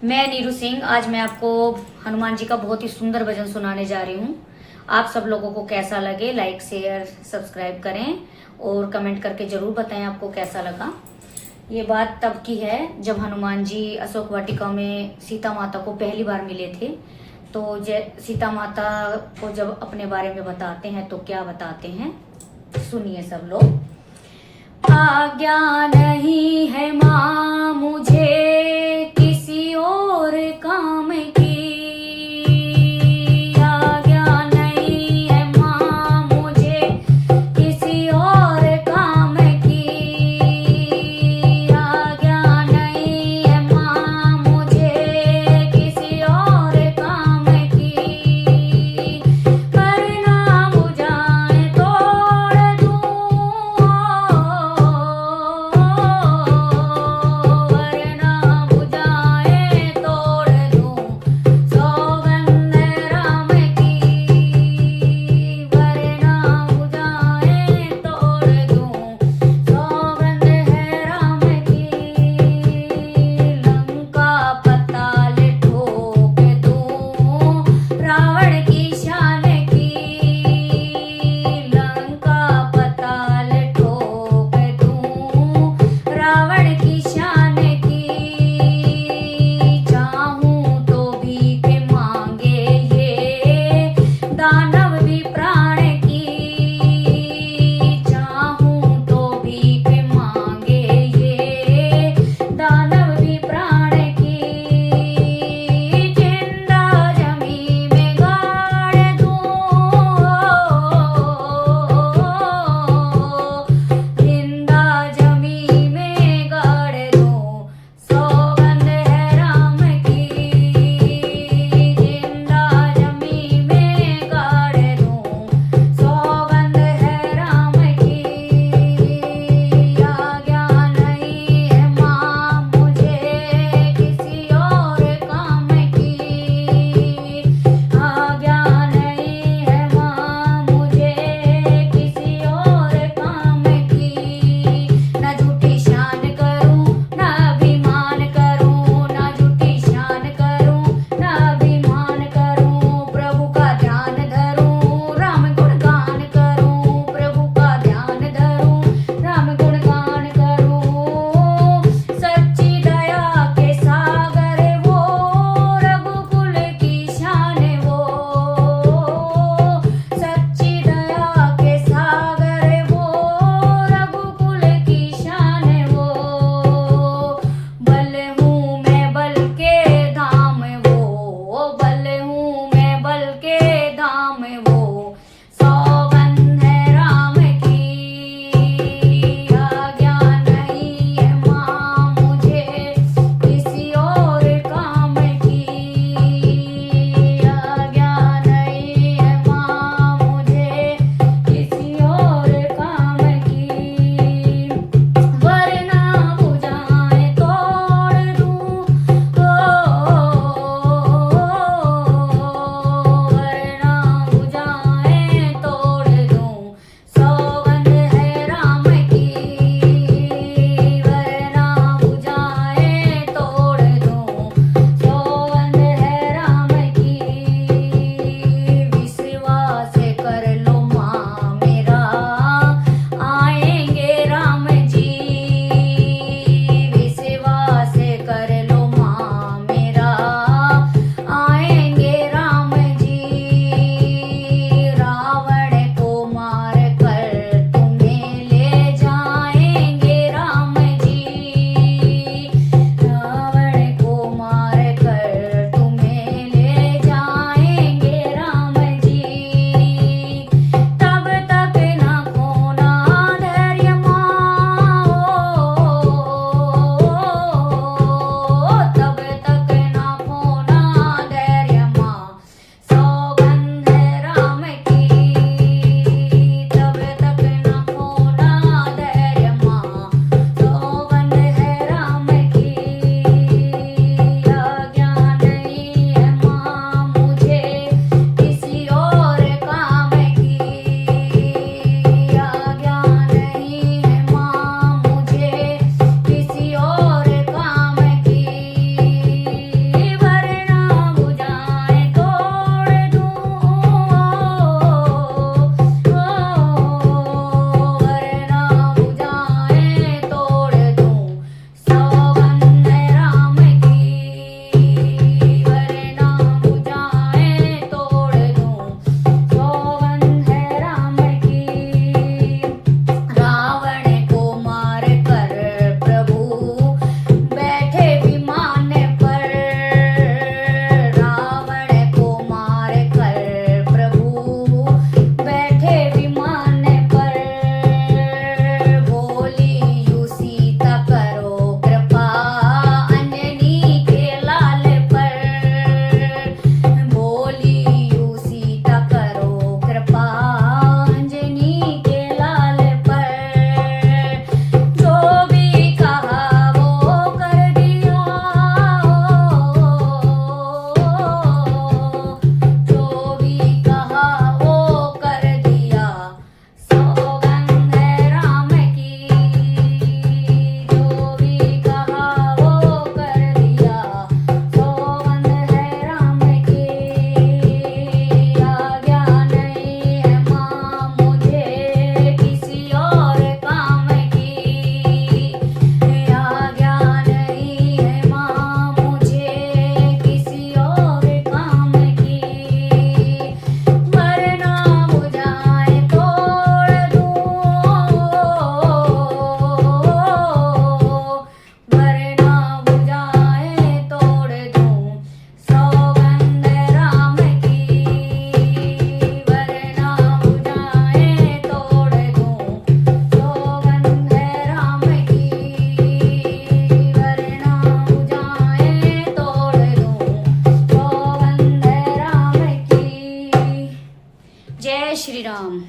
मैं नीरू सिंह। आज मैं आपको हनुमान जी का बहुत ही सुंदर भजन सुनाने जा रही हूँ। आप सब लोगों को कैसा लगे, लाइक शेयर सब्सक्राइब करें और कमेंट करके जरूर बताएं आपको कैसा लगा। ये बात तब की है जब हनुमान जी अशोक वाटिका में सीता माता को पहली बार मिले थे। तो सीता माता को जब अपने बारे में बताते हैं तो क्या बताते हैं, सुनिए सब लोग। आज्ञा नहीं है माँ मुझे किसी और काम की, आज्ञा नहीं है माँ मुझे किसी और काम की, आज्ञा नहीं है माँ मुझे किसी और काम की, करना बुझाए तोड़ दूँ, वरना जय श्री राम।